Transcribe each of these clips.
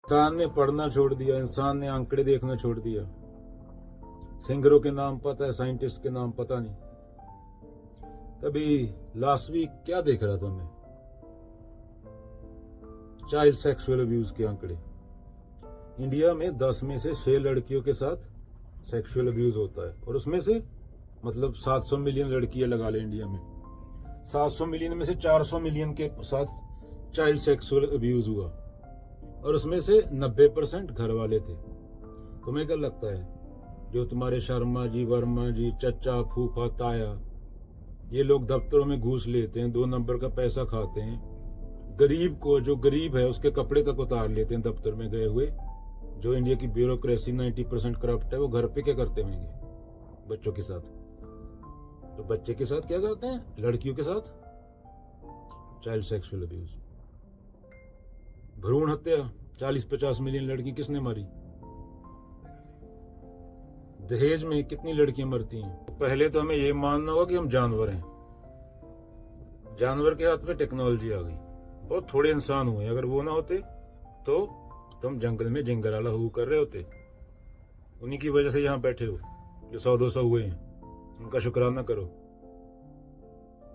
इंसान ने पढ़ना छोड़ दिया, इंसान ने आंकड़े देखना छोड़ दिया। सिंगरों के नाम पता है, साइंटिस्ट के नाम पता नहीं। तभी लास्ट वीक क्या देख रहा था मैं, चाइल्ड सेक्सुअल अब्यूज के आंकड़े। इंडिया में 10 में से 6 लड़कियों के साथ सेक्सुअल अब्यूज होता है, और उसमें से मतलब 700 मिलियन लड़कियां लगा ले इंडिया में, 700 मिलियन में से 400 मिलियन के साथ चाइल्ड सेक्सुअल अब्यूज हुआ, और उसमें से 90% घर वाले थे। तुम्हें क्या लगता है, जो तुम्हारे शर्मा जी, वर्मा जी, चचा, फूफा, ताया, ये लोग दफ्तरों में घूस लेते हैं, 2 नंबर का पैसा खाते हैं, गरीब को, जो गरीब है उसके कपड़े तक उतार लेते हैं दफ्तर में गए हुए। जो इंडिया की ब्यूरोक्रेसी 90% करप्ट है, वो घर पे क्या करते होंगे बच्चों के साथ? तो बच्चे के साथ क्या करते हैं, लड़कियों के साथ चाइल्ड सेक्सुअल अब्यूज, भ्रूण हत्या। 40-50 मिलियन लड़की किसने मारी? दहेज में कितनी लड़कियां मरती हैं? पहले तो हमें ये मानना होगा कि हम जानवर हैं। जानवर के हाथ में टेक्नोलॉजी आ गई, बहुत थोड़े इंसान हुए। अगर वो ना होते तो तुम जंगल में जिंगराला हु कर रहे होते। उन्हीं की वजह से यहाँ बैठे हो, जो 100-200 हुए हैं, उनका शुक्राना करो।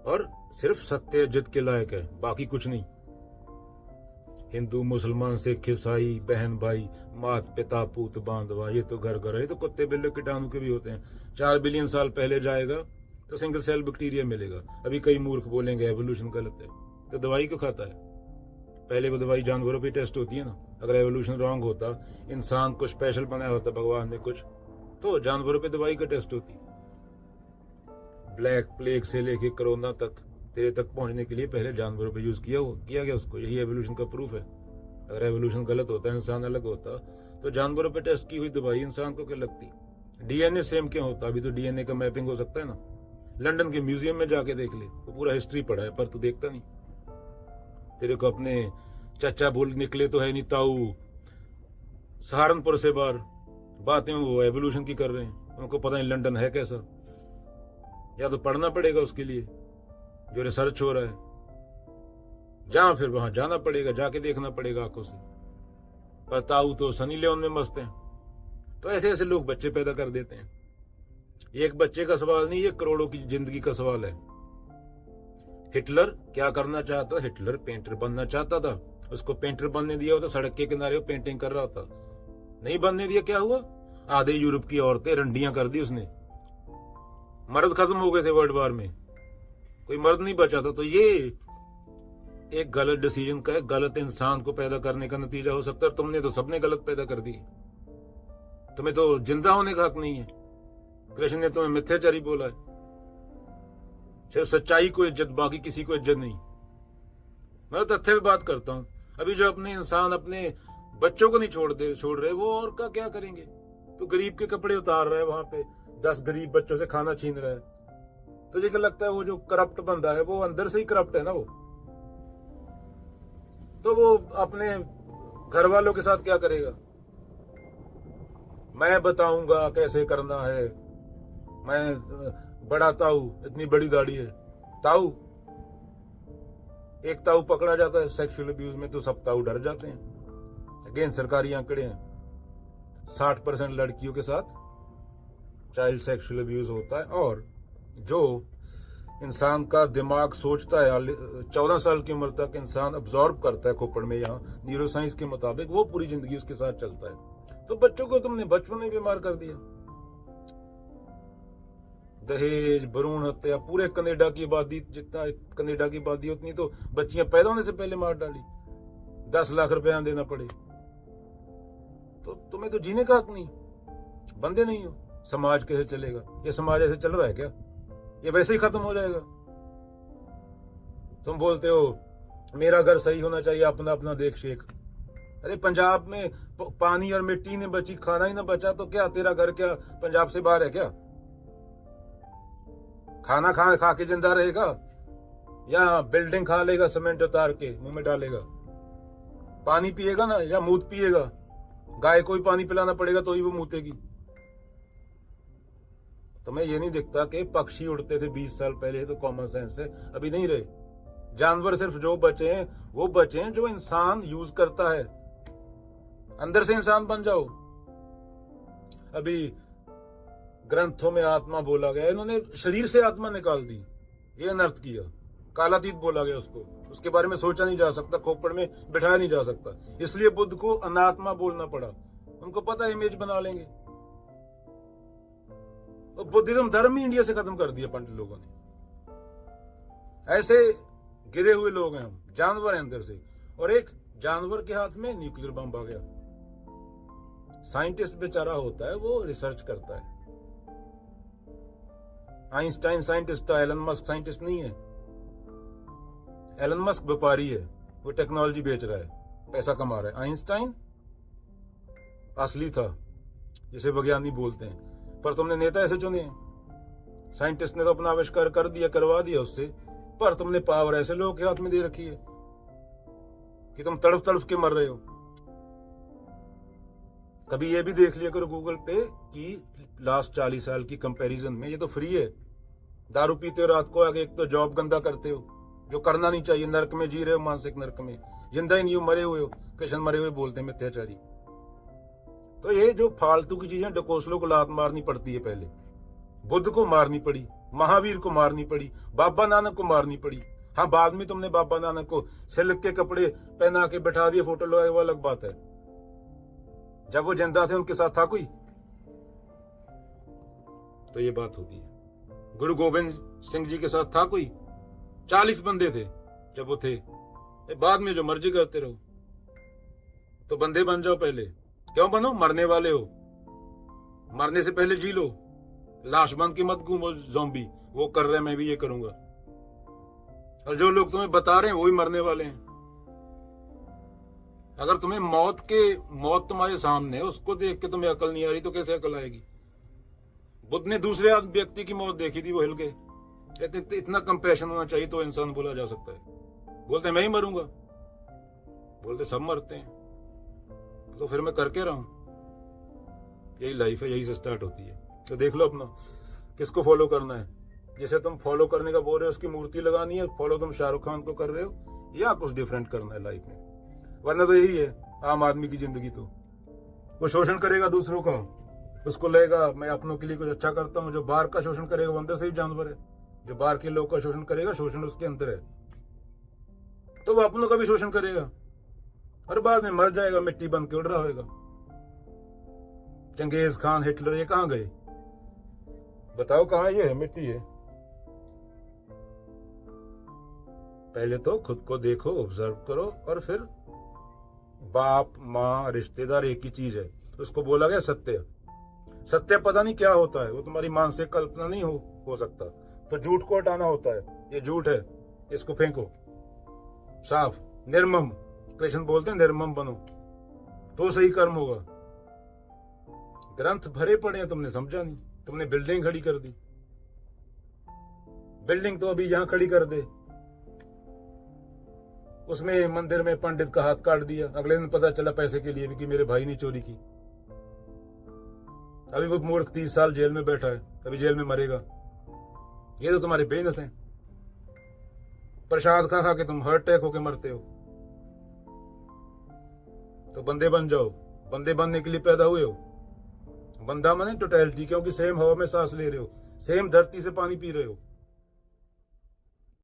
और सिर्फ सत्य जिद के लायक है, बाकी कुछ नहीं। हिंदू, मुसलमान, सिख, ईसाई, बहन भाई, मात पिता, पूत बांधवा, ये तो घर घर है। ये तो कुत्ते बिल्ले कीटाणु के भी होते हैं। 4 बिलियन साल पहले जाएगा तो सिंगल सेल बैक्टीरिया मिलेगा। अभी कई मूर्ख बोलेंगे एवोल्यूशन गलत है, तो दवाई क्यों खाता है? पहले वो दवाई जानवरों पे टेस्ट होती है ना। अगर एवोल्यूशन रॉन्ग होता, इंसान को स्पेशल बनाया होता भगवान ने कुछ, तो जानवरों पे दवाई का टेस्ट होती। ब्लैक प्लेग से लेके कोरोना तक तेरे तक पहुंचने के लिए पहले जानवरों पे यूज किया गया उसको। यही एवोल्यूशन का प्रूफ है। अगर एवोल्यूशन गलत होता, इंसान अलग होता, तो जानवरों पे टेस्ट की हुई दवाई इंसान को क्या लगती? डीएनए सेम क्यों होता? अभी तो डीएनए का मैपिंग हो सकता है ना। लंदन के म्यूजियम में जाके देख ले, वो पूरा हिस्ट्री पढ़ा है, पर तू देखता नहीं। तेरे को अपने चचा बोल निकले तो है नहीं, ताऊ सहारनपुर से बाहर बातें वो एवोल्यूशन की कर रहे हैं। उनको पता नहीं लंदन है कैसा। या तो पढ़ना पड़ेगा उसके लिए, जो रिसर्च हो रहा है, जहां फिर वहां जाना पड़ेगा, जाके देखना पड़ेगा आंखों से। पर ताऊ तो सनी लियोन में मस्त हैं। तो ऐसे ऐसे लोग बच्चे पैदा कर देते हैं। एक बच्चे का सवाल नहीं, ये करोड़ों की जिंदगी का सवाल है। हिटलर क्या करना चाहता? हिटलर पेंटर बनना चाहता था। उसको पेंटर बनने दिया होता, सड़क के किनारे वो पेंटिंग कर रहा था। नहीं बनने दिया, क्या हुआ? आधे यूरोप की औरतें रंडियां कर दी उसने। मर्द खत्म हो गए थे वर्ल्ड वार में, कोई मर्द नहीं बचा था। तो ये एक गलत डिसीजन का, एक गलत इंसान को पैदा करने का नतीजा हो सकता है। तुमने तो सबने गलत पैदा कर दी। तुम्हें तो जिंदा होने का हक नहीं है। कृष्ण ने तुम्हें मिथ्याचारी बोला है। सिर्फ सच्चाई को इज्जत, बाकी किसी को इज्जत नहीं। मैं तो तथ्य पे बात करता हूं। अभी जो अपने इंसान अपने बच्चों को नहीं छोड़ रहे, वो और का क्या करेंगे? तो गरीब के कपड़े उतार रहा है, वहां पे 10 गरीब बच्चों से खाना छीन रहा है। तुझे क्या लगता है वो जो करप्ट बंदा है, वो अंदर से ही करप्ट है ना? वो तो वो अपने घर वालों के साथ क्या करेगा? मैं बताऊंगा कैसे करना है, मैं बड़ा ताऊ, इतनी बड़ी गाड़ी है। ताऊ, एक ताऊ पकड़ा जाता है सेक्सुअल अब्यूज में तो सब ताऊ डर जाते हैं। अगेन सरकारी आंकड़े हैं, 60% लड़कियों के साथ चाइल्ड सेक्सुअल अब्यूज होता है। और जो इंसान का दिमाग सोचता है, 14 साल की उम्र तक इंसान अब्जॉर्ब करता है खोपड़ में, यहाँ न्यूरोसाइंस के मुताबिक, वो पूरी जिंदगी उसके साथ चलता है। तो बच्चों को तुमने बचपन में बीमार कर दिया। दहेज, भ्रूण हत्या, पूरे कनाडा की आबादी, जितना कनाडा की आबादी उतनी तो बच्चियां पैदा होने से पहले मार डाली। 10 लाख रुपया देना पड़े। तो तुम्हें तो जीने का हक नहीं, बंदे नहीं हो। समाज कैसे चलेगा? ये समाज ऐसे चल रहा है क्या? ये वैसे ही खत्म हो जाएगा। तुम बोलते हो मेरा घर सही होना चाहिए, अपना अपना देख शेख। अरे पंजाब में पानी और मिट्टी ने बची, खाना ही ना बचा, तो क्या तेरा घर क्या पंजाब से बाहर है क्या? खाना खा के जिंदा रहेगा, या बिल्डिंग खा लेगा सीमेंट उतार के मुंह में डालेगा? पानी पिएगा ना, या मूत पिएगा? गाय को ही पानी पिलाना पड़ेगा तो ही वो मूतेगी। तुम्हें ये नहीं दिखता कि पक्षी उड़ते थे 20 साल पहले, तो कॉमन सेंस है, अभी नहीं रहे। जानवर सिर्फ जो बचे हैं वो बचे हैं जो इंसान यूज करता है। अंदर से इंसान बन जाओ। अभी ग्रंथों में आत्मा बोला गया, इन्होंने शरीर से आत्मा निकाल दी, ये अनर्थ किया। कालातीत बोला गया उसको, उसके बारे में सोचा नहीं जा सकता, खोपड़ में बिठाया नहीं जा सकता, इसलिए बुद्ध को अनात्मा बोलना पड़ा। उनको पता इमेज बना लेंगे। और बुद्धिज्म धर्म ही इंडिया से खत्म कर दिया पंडित लोगों ने। ऐसे गिरे हुए लोग हैं हम, जानवर हैं अंदर से। और एक जानवर के हाथ में न्यूक्लियर बम आ गया। साइंटिस्ट बेचारा होता है, वो रिसर्च करता है। आइंस्टाइन साइंटिस्ट था, एलन मस्क साइंटिस्ट नहीं है। एलन मस्क व्यापारी है, वो टेक्नोलॉजी बेच रहा है, पैसा कमा रहा है। आइंस्टाइन असली था, जिसे विज्ञानी बोलते हैं। पर तुमने नेता ऐसे चुने हैं। साइंटिस्ट ने तो अपना आविष्कार कर दिया, करवा दिया उससे, पर तुमने पावर ऐसे लोगों के हाथ में दे रखी है कि तुम तड़प तड़प के मर रहे हो। कभी ये भी देख लिया करो गूगल पे कि लास्ट 40 साल की कंपैरिजन में, ये तो फ्री है। दारू पीते हो रात को आगे, एक तो जॉब गंदा करते हो जो करना नहीं चाहिए, नर्क में जी रहे हो, मानसिक नर्क में। जिंदा ही नहीं हो, मरे हुए हो। कृष्ण मरे हुए बोलते हैं मिथ्याचारी। तो ये जो फालतू की चीजें, डकोसलों को लात मारनी पड़ती है। पहले बुद्ध को मारनी पड़ी, महावीर को मारनी पड़ी, बाबा नानक को मारनी पड़ी। हाँ, बाद में तुमने बाबा नानक को सिल्क के कपड़े पहना के बैठा दिए, फोटो लगाए, वो अलग बात है। जब वो जिंदा थे उनके साथ था कोई? तो ये बात होती है। गुरु गोविंद सिंह जी के साथ था कोई? 40 बंदे थे जब वो थे। बाद में जो मर्जी करते रहो। तो बंदे बन जाओ पहले। क्यों बनो? मरने वाले हो, मरने से पहले जी लो। लाश बन के मत घूमो ज़ॉम्बी, वो कर रहे मैं भी ये करूंगा। और जो लोग तुम्हें बता रहे हैं वही मरने वाले हैं। अगर तुम्हें मौत तुम्हारे सामने है, उसको देख के तुम्हें अकल नहीं आ रही तो कैसे अकल आएगी? बुद्ध ने दूसरे व्यक्ति की मौत देखी थी, वो हिल गए। इतना कंपैशन होना चाहिए तो इंसान बोला जा सकता है। बोलते मैं ही मरूंगा, बोलते सब मरते हैं, तो फिर मैं करके रहा हूं। यही लाइफ है, यही से स्टार्ट होती है। तो देख लो अपना किसको फॉलो करना है। जिसे तुम फॉलो करने का बोल रहे हो उसकी मूर्ति लगानी है, फॉलो तुम शाहरुख खान को कर रहे हो, या कुछ डिफरेंट करना है लाइफ में। वरना तो यही है आम आदमी की जिंदगी। तो वो शोषण करेगा दूसरों का, उसको लगेगा मैं अपनों के लिए कुछ अच्छा करता हूँ। जो बाहर का शोषण करेगा वो अंदर से ही जानवर है। जो बाहर के लोग का शोषण करेगा, शोषण उसके अंदर है, तो वो अपनों का भी शोषण करेगा और बाद में मर जाएगा, मिट्टी बन के उड़ रहा होगा। चंगेज खान, हिटलर, ये कहां गए? बताओ कहां? ये है, मिट्टी है। पहले तो खुद को देखो, ऑब्जर्व करो, और फिर बाप माँ रिश्तेदार एक ही चीज है। उसको बोला गया सत्य। सत्य पता नहीं क्या होता है, वो तुम्हारी मानसिक कल्पना नहीं हो सकता। तो झूठ को हटाना होता है। ये झूठ है, इसको फेंको साफ। निर्मम, कृष्ण बोलते हैं निर्मम बनो तो सही कर्म होगा। ग्रंथ भरे पड़े हैं, तुमने समझा नहीं। तुमने बिल्डिंग खड़ी कर दी। बिल्डिंग तो अभी यहां खड़ी कर दे, उसमें मंदिर में पंडित का हाथ काट दिया, अगले दिन पता चला पैसे के लिए भी कि मेरे भाई ने चोरी की। अभी वो मूर्ख 30 साल जेल में बैठा है, अभी जेल में मरेगा। ये तो तुम्हारे बेनस हैं। प्रसाद खा खा के तुम हार्ट अटैक होके मरते हो। तो बंदे बन जाओ। बंदे बनने के लिए पैदा हुए हो। बंदा माने टोटलिटी, क्योंकि सेम हवा में सांस ले रहे हो, सेम धरती से पानी पी रहे हो।